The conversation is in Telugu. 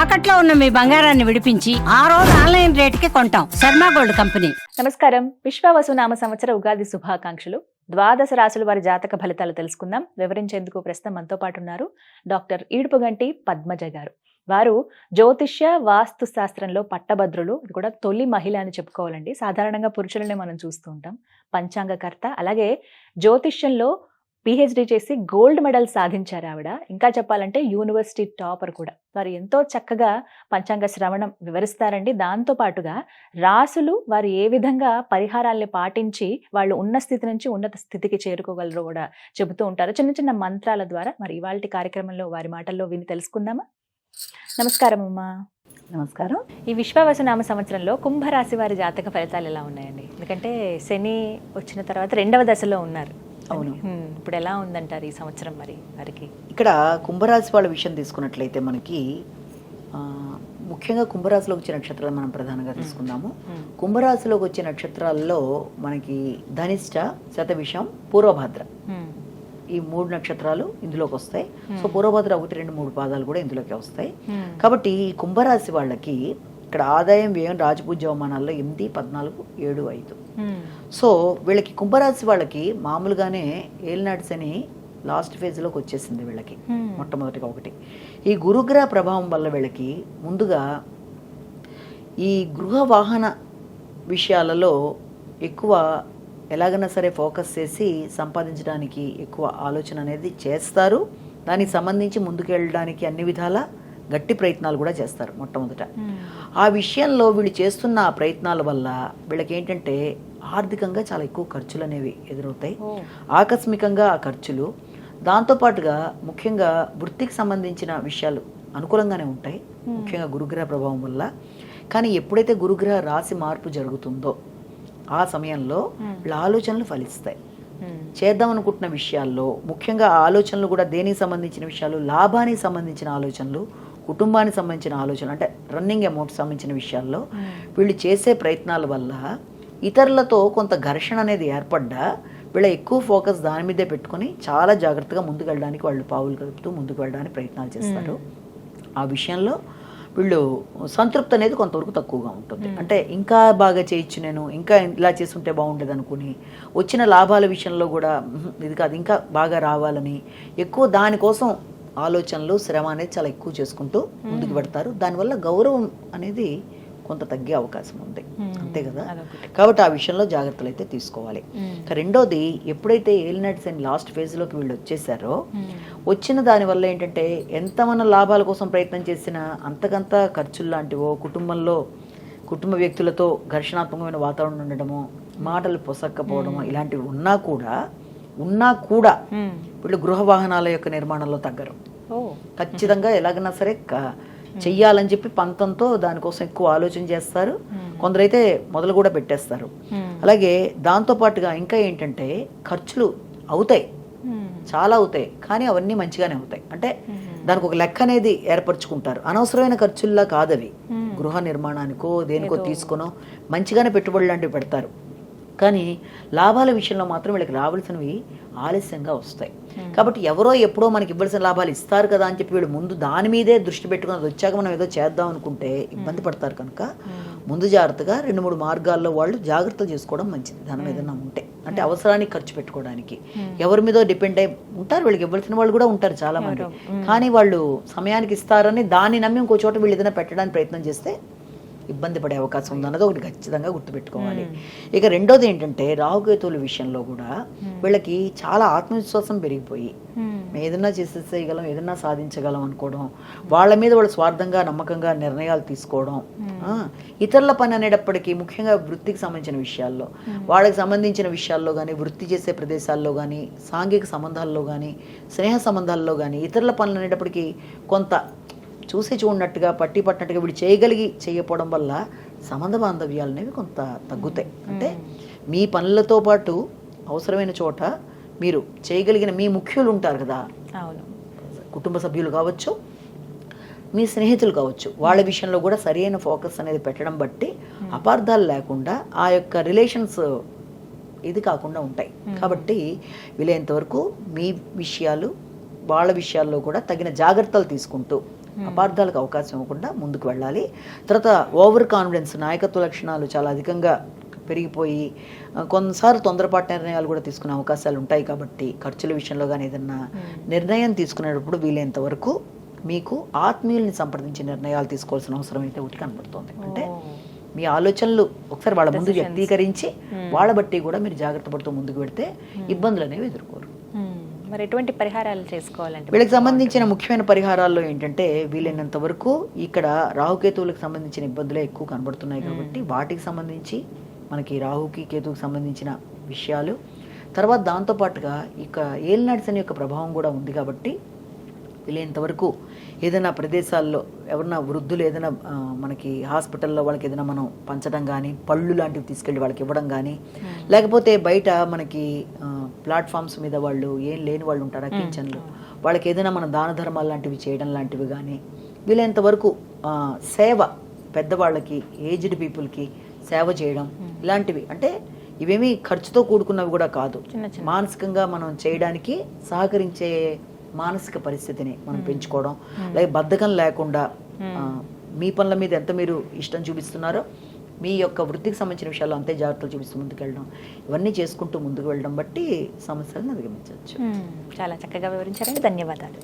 తాకట్లో ఉన్న మీ బంగారాన్ని విడిపించి ఆ రోజు ఆన్లైన్ రేటుకి కొంటాం. Sharma gold company. నమస్కారం. విశ్వావసు నామ సంవత్సర ఉగాది శుభాకాంక్షలు. ద్వాదశ రాశుల వారి జాతక ఫలితాలు తెలుసుకుందాం. వివరించేందుకు ప్రస్తుతం మనతో పాటు ఉన్నారు డాక్టర్ ఈడుపుగంటి పద్మజ గారు. వారు జ్యోతిష్య వాస్తు శాస్త్రంలో పట్టభద్రులు. ఇది కూడా తొలి మహిళ అని చెప్పుకోవాలండి. సాధారణంగా పురుషులనే మనం చూస్తూ ఉంటాం. పంచాంగకర్త, అలాగే జ్యోతిష్యంలో పిహెచ్డి చేసి గోల్డ్ మెడల్ సాధించారు ఆవిడ. ఇంకా చెప్పాలంటే యూనివర్సిటీ టాపర్ కూడా. వారు ఎంతో చక్కగా పంచాంగ శ్రవణం వివరిస్తారండి. దాంతో పాటుగా రాసులు వారు ఏ విధంగా పరిహారాల్ని పాటించి వాళ్ళు ఉన్న స్థితి నుంచి ఉన్నత స్థితికి చేరుకోగలరో కూడా చెబుతూ ఉంటారు చిన్న చిన్న మంత్రాల ద్వారా. మరి ఇవాళ కార్యక్రమంలో వారి మాటల్లో విని తెలుసుకుందామా? నమస్కారం అమ్మా. నమస్కారం. ఈ విశ్వావసు నామ సంవత్సరంలో కుంభరాశి వారి జాతక ఫలితాలు ఎలా ఉన్నాయండి? ఎందుకంటే శని వచ్చిన తర్వాత 2వ దశలో ఉన్నారు. అవును. ఇప్పుడు ఎలా ఉందంటారు ఈ సంవత్సరం మరి వారికి? ఇక్కడ కుంభరాశి వాళ్ళ విషయం తీసుకున్నట్లయితే మనకి ముఖ్యంగా కుంభరాశిలోకి వచ్చే నక్షత్రాలు మనం ప్రధానంగా తీసుకుందాము. కుంభరాశిలోకి వచ్చే నక్షత్రాల్లో మనకి ధనిష్ట, శతభిషం, పూర్వభద్ర ఈ 3 నక్షత్రాలు ఇందులోకి వస్తాయి. సో పూర్వభద్ర 1, 2, 3 పాదాలు కూడా ఇందులోకి వస్తాయి. కాబట్టి ఈ కుంభరాశి వాళ్ళకి ఇక్కడ ఆదాయం, వ్యయం, రాజపూజ్య అవమానాల్లో 8, 14, 7, 5. సో వీళ్ళకి కుంభరాశి వాళ్ళకి మామూలుగానే ఏలినాటి శని లాస్ట్ ఫేజ్లోకి వచ్చేసింది వీళ్ళకి. మొట్టమొదటిగా ఒకటి ఈ గురుగ్రహ ప్రభావం వల్ల వీళ్ళకి ముందుగా ఈ గృహ వాహన విషయాలలో ఎక్కువ ఎలాగైనా సరే ఫోకస్ చేసి సంపాదించడానికి ఎక్కువ ఆలోచన అనేది చేస్తారు. దానికి సంబంధించి ముందుకెళ్ళడానికి అన్ని విధాల గట్టి ప్రయత్నాలు కూడా చేస్తారు మొట్టమొదట. ఆ విషయంలో వీళ్ళు చేస్తున్న ఆ ప్రయత్నాల వల్ల వీళ్ళకి ఏంటంటే ఆర్థికంగా చాలా ఎక్కువ ఖర్చులు అనేవి ఎదురవుతాయి. ఆకస్మికంగా ఆ ఖర్చులు, దాంతోపాటుగా ముఖ్యంగా వృత్తికి సంబంధించిన విషయాలు అనుకూలంగానే ఉంటాయి, ముఖ్యంగా గురుగ్రహ ప్రభావం వల్ల. కానీ ఎప్పుడైతే గురుగ్రహ రాశి మార్పు జరుగుతుందో ఆ సమయంలో వీళ్ళ ఆలోచనలు ఫలిస్తాయి. చేద్దాం అనుకుంటున్న విషయాల్లో ముఖ్యంగా ఆలోచనలు కూడా దేనికి సంబంధించిన విషయాలు, లాభానికి సంబంధించిన ఆలోచనలు, కుటుంబానికి సంబంధించిన ఆలోచనలు, అంటే రన్నింగ్ అమౌంట్ సంబంధించిన విషయాల్లో వీళ్ళు చేసే ప్రయత్నాల వల్ల ఇతరులతో కొంత ఘర్షణ అనేది ఏర్పడ్డా వీళ్ళ ఎక్కువ ఫోకస్ దాని మీదే పెట్టుకొని చాలా జాగ్రత్తగా ముందుకు వెళ్ళడానికి వాళ్ళు పావులు కలుపుతూ ముందుకు వెళ్ళడానికి ప్రయత్నాలు చేస్తారు. ఆ విషయంలో వీళ్ళు సంతృప్తి అనేది కొంతవరకు తక్కువగా ఉంటుంది. అంటే ఇంకా బాగా చేయొచ్చు, నేను ఇంకా ఇలా చేస్తుంటే బాగుండేది అనుకుని వచ్చిన లాభాల విషయంలో కూడా ఇది కాదు ఇంకా బాగా రావాలని ఎక్కువ దానికోసం ఆలోచనలు, శ్రమ అనేది చాలా ఎక్కువ చేసుకుంటూ ముందుకు పెడతారు. దానివల్ల గౌరవం అనేది కొంత తగ్గే అవకాశం ఉంది, అంతే కదా. కాబట్టి ఆ విషయంలో జాగ్రత్తలు అయితే తీసుకోవాలి. రెండోది, ఎప్పుడైతే ఏలినాటి శని లాస్ట్ ఫేజ్లోకి వీళ్ళు వచ్చేసారో వచ్చిన దానివల్ల ఏంటంటే ఎంత మన లాభాల కోసం ప్రయత్నం చేసినా అంతకంత ఖర్చులు లాంటివో, కుటుంబ వ్యక్తులతో ఘర్షణాత్మకమైన వాతావరణం ఉండడము, మాటలు పొసక్కపోవడము ఇలాంటివి ఉన్నా కూడా వీళ్ళు గృహ వాహనాల యొక్క నిర్మాణంలో తగ్గరు. ఖచ్చితంగా ఎలాగైనా సరే చెయ్యాలని చెప్పి పంతంతో దానికోసం ఎక్కువ ఆలోచన చేస్తారు. కొందరైతే మొదలు కూడా పెట్టేస్తారు. అలాగే దాంతోపాటుగా ఇంకా ఏంటంటే ఖర్చులు అవుతాయి, చాలా అవుతాయి, కానీ అవన్నీ మంచిగానే అవుతాయి. అంటే దానికి ఒక లెక్క అనేది ఏర్పరచుకుంటారు. అనవసరమైన ఖర్చుల్లా కాదవి. గృహ నిర్మాణానికో దేనికో తీసుకునో మంచిగానే పెట్టుబడులు లాంటివి పెడతారు. కానీ లాభాల విషయంలో మాత్రం వీళ్ళకి రావాల్సినవి ఆలస్యంగా వస్తాయి. కాబట్టి ఎవరో ఎప్పుడో మనకి ఇవ్వాల్సిన లాభాలు ఇస్తారు కదా అని చెప్పి వీళ్ళు ముందు దాని మీదే దృష్టి పెట్టుకుని అది వచ్చాక మనం ఏదో చేద్దాం అనుకుంటే ఇబ్బంది పడతారు. కనుక ముందు జాగ్రత్తగా 2-3 మార్గాల్లో వాళ్ళు జాగ్రత్తలు చేసుకోవడం మంచిది. ధనం ఏదైనా ఉంటే, అంటే అవసరానికి ఖర్చు పెట్టుకోవడానికి. ఎవరి మీదో డిపెండ్ అయి ఉంటారు, వీళ్ళకి ఇవ్వాల్సిన వాళ్ళు కూడా ఉంటారు చాలా మంది. కానీ వాళ్ళు సమయానికి ఇస్తారని దాన్ని నమ్మి ఇంకో చోట వీళ్ళు ఏదైనా పెట్టడానికి ప్రయత్నం చేస్తే ఇబ్బంది పడే అవకాశం ఉందన్నది ఒకటి ఖచ్చితంగా గుర్తుపెట్టుకోవాలి. ఇక రెండోది ఏంటంటే రాహుకేతువుల విషయంలో కూడా వీళ్ళకి చాలా ఆత్మవిశ్వాసం పెరిగిపోయి ఏదన్నా చేసేసేయగలం, ఏదన్నా సాధించగలం అనుకోవడం, వాళ్ళ మీద వాళ్ళు స్వార్థంగా నమ్మకంగా నిర్ణయాలు తీసుకోవడం, ఇతరుల పని అనేటప్పటికీ ముఖ్యంగా వృత్తికి సంబంధించిన విషయాల్లో, వాళ్ళకి సంబంధించిన విషయాల్లో కానీ, వృత్తి చేసే ప్రదేశాల్లో కానీ, సాంఘిక సంబంధాల్లో కానీ, స్నేహ సంబంధాల్లో కానీ ఇతరుల పనులు అనేటప్పటికీ కొంత చూసి చూడనట్టుగా పట్టినట్టుగా వీడు చేయకపోవడం వల్ల సంబంధ బాంధవ్యాలు అనేవి కొంత తగ్గుతాయి. అంటే మీ పనులతో పాటు అవసరమైన చోట మీరు చేయగలిగిన మీ ముఖ్యులు ఉంటారు కదా, కుటుంబ సభ్యులు కావచ్చు, మీ స్నేహితులు కావచ్చు, వాళ్ళ విషయంలో కూడా సరైన ఫోకస్ అనేది పెట్టడం బట్టి అపార్థాలు లేకుండా ఆ యొక్క రిలేషన్స్ ఇది కాకుండా ఉంటాయి. కాబట్టి వీలైనంతవరకు మీ విషయాలు వాళ్ళ విషయాల్లో కూడా తగిన జాగ్రత్తలు తీసుకుంటూ అపార్థాలకు అవకాశం ఇవ్వకుండా ముందుకు వెళ్ళాలి. తర్వాత ఓవర్ కాన్ఫిడెన్స్, నాయకత్వ లక్షణాలు చాలా అధికంగా పెరిగిపోయి కొన్నిసార్లు తొందరపాటు నిర్ణయాలు కూడా తీసుకునే అవకాశాలు ఉంటాయి. కాబట్టి ఖర్చుల విషయంలో కానీ ఏదన్నా నిర్ణయం తీసుకునేటప్పుడు వీలైనంత వరకు మీకు ఆత్మీయుల్ని సంప్రదించి నిర్ణయాలు తీసుకోవాల్సిన అవసరం అయితే ఒకటి కనబడుతుంది. అంటే మీ ఆలోచనలు ఒకసారి వాళ్ళ ముందు వ్యక్తీకరించి వాళ్ళ బట్టి కూడా మీరు జాగ్రత్త పడుతూ ముందుకు పెడితే ఇబ్బందులు అనేవి ఎదుర్కోరు. మరి ఎటువంటి పరిహారాలు చేసుకోవాలంటే వీళ్ళకి సంబంధించిన ముఖ్యమైన పరిహారాల్లో ఏంటంటే వీలైనంత వరకు ఇక్కడ రాహుకేతువులకు సంబంధించిన ఇబ్బందులే ఎక్కువ కనబడుతున్నాయి. కాబట్టి వాటికి సంబంధించి మనకి రాహుకి కేతువుకి సంబంధించిన విషయాలు, తర్వాత దాంతోపాటుగా ఇక ఏలినాటి శని యొక్క ప్రభావం కూడా ఉంది. కాబట్టి వీలైనంత వరకు ఏదైనా ప్రదేశాల్లో ఎవరన్నా వృద్ధులు ఏదైనా మనకి హాస్పిటల్లో వాళ్ళకి ఏదైనా మనం పంచడం కానీ, పళ్ళు లాంటివి తీసుకెళ్ళి వాళ్ళకి ఇవ్వడం కానీ, లేకపోతే బయట మనకి ప్లాట్ఫామ్స్ మీద వాళ్ళు ఏం లేని వాళ్ళు ఉంటారు కిచెన్లో, వాళ్ళకి ఏదైనా మన దాన ధర్మాలు లాంటివి చేయడం లాంటివి కానీ, వీలైనంత వరకు సేవ, పెద్దవాళ్ళకి, ఏజ్డ్ పీపుల్కి సేవ చేయడం ఇలాంటివి. అంటే ఇవేమీ ఖర్చుతో కూడుకున్నవి కూడా కాదు, మానసికంగా మనం చేయడానికి సహకరించే మానసిక పరిస్థితిని మనం పెంచుకోవడం, లేక బద్ధకం లేకుండా మీ పనుల మీద ఎంత మీరు ఇష్టం చూపిస్తున్నారో మీ యొక్క వృత్తికి సంబంధించిన విషయాల్లో అంతే జాగ్రత్తలు చూపిస్తూ ముందుకు వెళ్ళడం, ఇవన్నీ చేసుకుంటూ ముందుకు వెళ్ళడం బట్టి సమస్యలను అధిగమించవచ్చు. చాలా చక్కగా వివరించారండి, ధన్యవాదాలు.